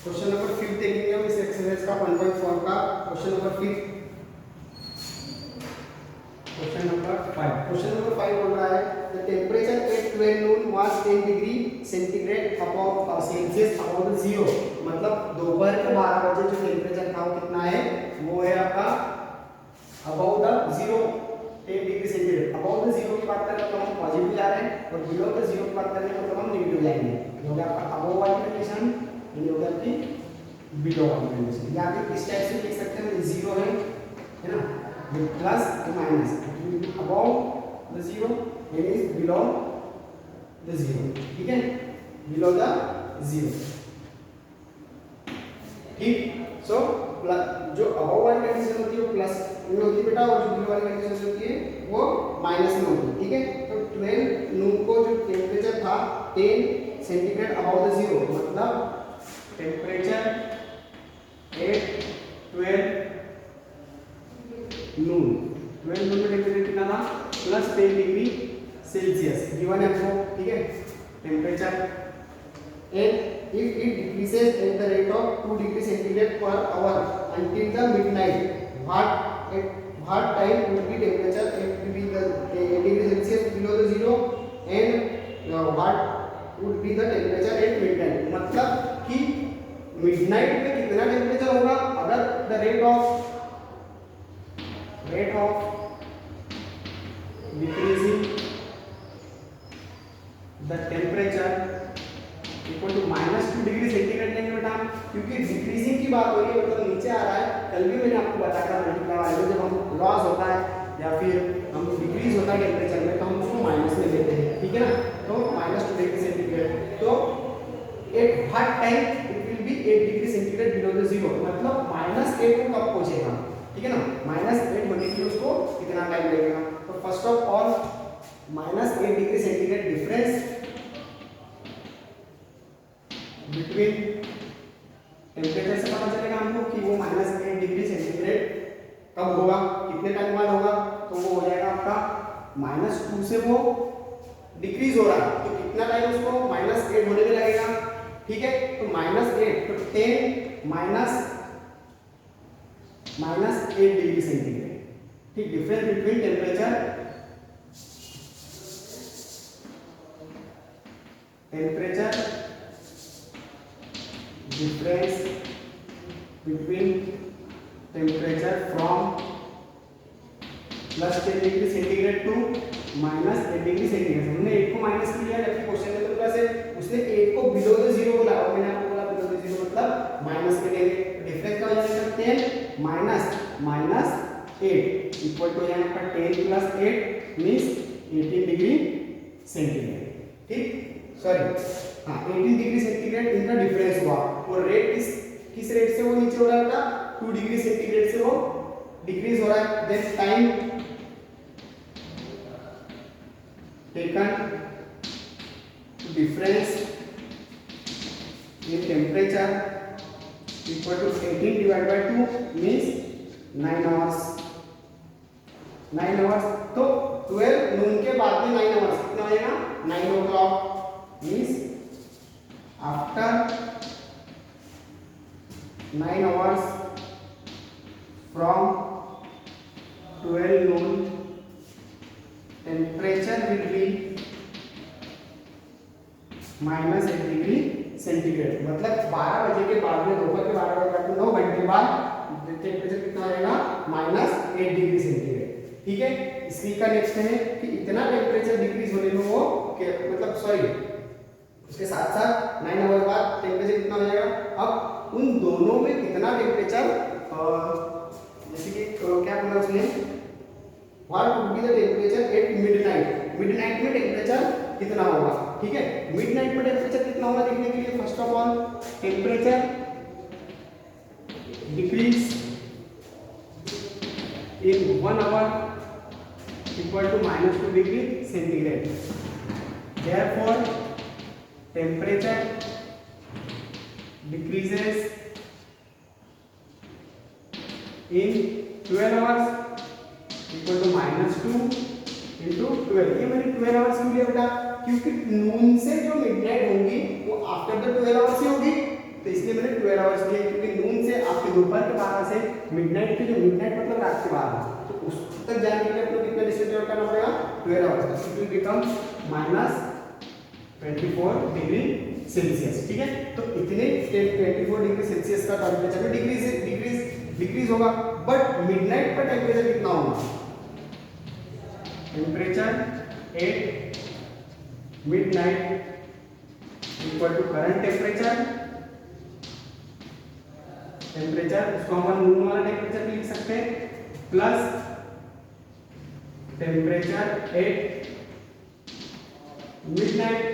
Question number 5 देखेंगे हम इस एक्सरसाइज का 1.4 का क्वेश्चन नंबर 5। क्वेश्चन नंबर 5 बोल रहा है the temperature at 12 Noon was 10 degree centigrade above Celsius above the zero. मतलब दोपहर के 12 बजे जो टेम्परेचर था वो कितना है, वो है आपका above the zero 10 degree centigrade. Above the zero की बात करें तो हम पॉजिटिव जा रहे हैं और बिलो द जीरो की बात करें तो हम नेगेटिव जाएंगे। ये हो गया आपका अबव वाली कंडीशन, ये हो गया आपकी बिलो वाली कंडीशन। या फिर इस टाइप से लिख सकते हैं, जीरो है ना, with plus and minus, it will be above the zero and is below the zero। ठीक है, below the zero। ठीक, सो जो above वाली कंडीशन होती है वो प्लस में होती है बेटा, और जो below वाली कंडीशन होती है वो माइनस में होती है। ठीक है, तो 12 नून को जो टेम्परेचर था 10 सेंटीग्रेड अबव द जीरो, मतलब टेम्परेचर एट 12 नून में टेम्परेचर कितना था, प्लस 10 डिग्री सेल्सियस गिवन है आपको। ठीक है, temperature and if it decreases at the rate of 2 degree centigrade per hour until the midnight, what time would be temperature at degree Celsius below the zero and what would be the temperature at midnight. मतलब कि midnight में कितना temperature होगा अगर the rate of decreasing the temperature equal to -2 degree centigrade लेंगे बेटा, क्योंकि decreasing की बात हो रही है, मतलब नीचे आ रहा है। कल भी मैंने आपको बताया था मल्टीप्लाई वाले में, जब हम लॉस होता है या फिर हम डिक्रीज होता है टेम्परेचर में तो हम उसको माइनस में लेते हैं। ठीक है ना, तो -2 डिग्री सेंटीग्रेड, तो at what time it will be 8 degree centigrade below the zero, मतलब -8 को कब पहुंचेगा। ठीक है ना, -8 होने के लिए उसको कितना टाइम लगेगा। तो first of all -8 degree centigrade difference between temperature से पता चलेगा हमको कि वो -8 डिग्री सेंटीग्रेड कब होगा, कितने टाइम बाद होगा। तो वो हो जाएगा आपका -2 से वो डिक्रीज हो रहा है, तो कितना टाइम उसको -8 होने में लगेगा। ठीक है, तो -8 तो 10 -8 डिग्री सेंटीग्रेड। ठीक, difference between temperature difference between temperature from +10 degree centigrade to -8 degree centigrade. हमने 8 को माइनस किया जबकि क्वेश्चन में तो प्लस है, उसने 8 को बिलो द जीरो बोला और मैंने आपको बोला बिलो द जीरो मतलब माइनस में लेंगे। डिफरेंस क्या हो जाएगा, 10 -8 इक्वल टू यहाँ पर 10 + 8 मींस 18 डिग्री सेंटीग्रेड। ठीक, सॉरी हाँ 18 डिग्री सेंटीग्रेड इनका डिफरेंस हुआ, और रेट किस रेट से वो नीचे हो रहा था, 2 डिग्री सेंटीग्रेड से वो डिक्रीज हो रहा है। Then time taken difference in temperature equal to 18 divide by 2 means 9 hours. 9 hours, तो 12 नून के बाद में 9 आवर्स कितना हो जाएगा, 9 o'clock means after 9 hours from 12 noon temperature will be -8 degree centigrade. मतलब 12 बजे के बाद में, दोपहर के 12 बजे बाद 9 घंटे बाद टेम्परेचर कितना रहेगा, -8 डिग्री सेंटीग्रेड। ठीक है, इसी का नेक्स्ट है कि इतना टेम्परेचर डिक्रीज होने में वो मतलब सॉरी उसके साथ साथ 9 आवर बाद टेम्परेचर कितना हो जाएगा। अब उन दोनों में कितना टेम्परेचर, जैसे कि क्या बोला उसने, what would be the temperature at midnight. Midnight में टेम्परेचर कितना होगा। ठीक है, मिडनाइट में टेम्परेचर कितना होगा देखने के लिए first of all temperature decrease in 1 hour equal to -2 degree centigrade. Therefore, temperature decreases in 12 hours equal to -2 into 12। ये मैंने 12 आवर्स क्यों लिया बेटा, क्योंकि नून से जो मिडनाइट होगी वो आफ्टर द 12 आवर्स ही होगी। तो इसलिए मैंने 12 आवर्स लिए, क्योंकि नून से आपके दोपहर के 12 से मिडनाइट के, जो मिडनाइट मतलब रात के 12, तो उस तक जाने के लिए आपको कितना डिस्टेंस ट्रैवल करना पड़ेगा 12 hours. It will become -24 degree Celsius. ठीक है, तो इतने 24 डिग्री सेल्सियस का टेम्परेचर में डिक्रीज होगा। बट मिडनाइट पर टेम्परेचर कितना होगा? Temperature at midnight equal to current temperature, उसको हम नून वाला टेम्परेचर भी लिख सकते हैं, प्लस टेम्परेचर एट मिडनाइट।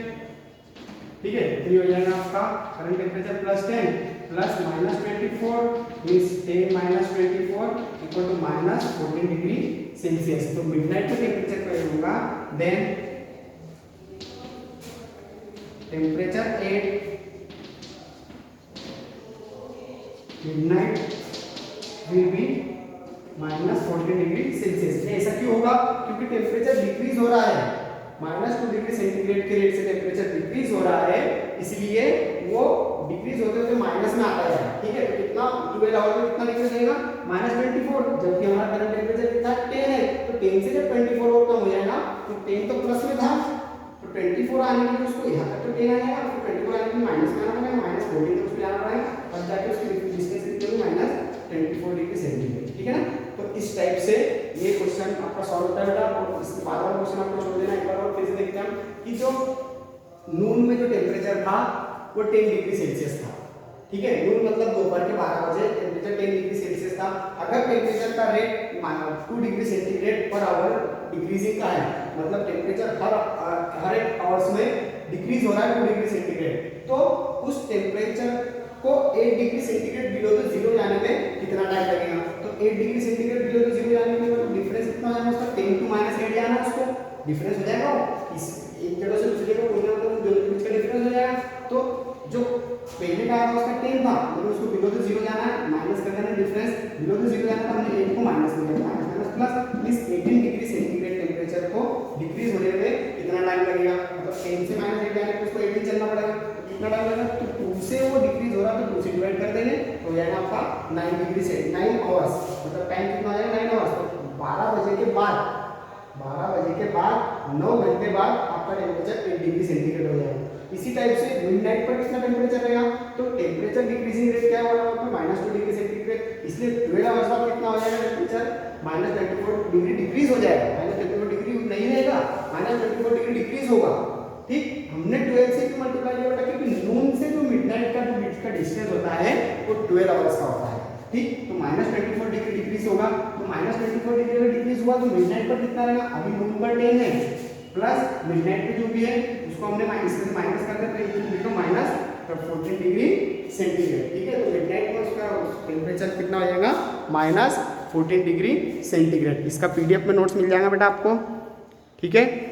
ठीक है, तो ये हो जाएगा आपका current temperature plus 10 plus -24 means 10 - 24 equal to -14 degree Celsius. तो मिडनाइट का टेम्परेचर क्या होगा? Then temperature at midnight will be -14 degree Celsius. ऐसा क्यों होगा? क्योंकि टेम्परेचर डिक्रीज हो रहा है, -2 डिग्री सेंटीग्रेड के रेट से टेम्परेचर डिक्रीज हो रहा है, इसलिए वो डिक्रीज होते होते माइनस में आता है। ठीक है, तो कितना 12 आवर में कितना डिक्रीज होगा? -24, जबकि हमारा करंट टेम्परेचर कितना 10 है, तो 10 से जब 24 और कम हो जाएगा तो 10 तो प्लस में था, तो 24 आने के लिए उसको यहाँ तक तो 10 आ जाएगा, तो 24 आने के लिए माइनस में आना पड़ेगा, -14 तो उसको जाना पड़ेगा, तब जाके उसकी डिस्टेंस कितनी होगी? -24 डिग्री सेंटीग्रेड। ठीक है ना, तो इस टाइप से ये क्वेश्चन आपका सॉल्व होता है बेटा। और इसके बाद वाला क्वेश्चन आपको छोड़ देना, एक बार और फिर से देखते हैं कि जो नून में जो टेम्परेचर था वो 10 डिग्री सेल्सियस था। ठीक है, नून मतलब दोपहर के 12 बजे टेम्परेचर 10 डिग्री सेल्सियस था। अगर टेम्परेचर का rate 2 degree centigrade per hour decreasing का है, मतलब टेम्परेचर हर एक आवर्स में डिक्रीज हो रहा है 2 डिग्री सेंटीग्रेड, तो उस टेम्परेचर को 8 degree centigrade below the zero जाने में कितना टाइम लगेगा? तो 8 degree centigrade below the zero जाने में मतलब डिफरेंस कितना हो जाएगा उसका? 10 to -8 जाना है उसको, डिफरेंस हो जाएगा इस एक जगह से दूसरी जगह कोई ना कोई जो बीच का डिफरेंस हो जाएगा। तो जो पहले का आया उसका 10 था, मतलब उसको बिलो द जीरो जाना है, माइनस कर देना डिफरेंस, बिलो द जीरो जाना था, हमने 8 को माइनस कर दिया, माइनस प्लस इस 18 डिग्री सेंटीग्रेड टेम्परेचर को डिक्रीज होने में कितना टाइम लगेगा? मतलब 10 से -8 जाने पे उसको 18 चलना पड़ेगा, तो कितना टाइम लगेगा? तो 2 से वो डिक्रीज हो रहा है तो 2 से डिवाइड कर देंगे, तो हो जाएगा आपका 9 डिग्री से 9 आवर्स, मतलब टाइम कितना आ जाएगा? 9 आवर्स। तो 12 बजे के बाद 9 घंटे बाद आपका टेम्परेचर 8 डिग्री सेंटीग्रेड हो जाएगा। इसी टाइप से मिडनाइट पर कितना टेम्परेचर रहेगा? तो टेम्परेचर डिक्रीजिंग रेट क्या होगा? -2 डिग्री सेंटीग्रेड, इसलिए 12 आवर्स बाद कितना हो जाएगा टेम्परेचर? -24 डिग्री डिक्रीज हो जाएगा, -24 डिग्री नहीं रहेगा, -24 डिग्री डिक्रीज होगा। ठीक, हमने 12 से क्यों मल्टीप्लाई किया बेटा? क्योंकि नून से जो मिडनाइट का जो बीच का डिस्टेंस होता है वो 12 आवर्स का होता है। ठीक, तो -24 डिग्री डिक्रीज होगा, तो -24 डिग्री अगर डिक्रीज हुआ तो मिडनाइट पर कितना रहेगा? अभी नून पर 10 है, प्लस मिडनाइट पे जो भी है उसको हमने माइनस कर देते हैं, तो -14 डिग्री सेंटीग्रेड। ठीक है, तो मिडनाइट में उसका टेम्परेचर कितना हो जाएगा? -14 डिग्री सेंटीग्रेड। इसका PDF में नोट्स मिल जाएगा बेटा आपको। ठीक है।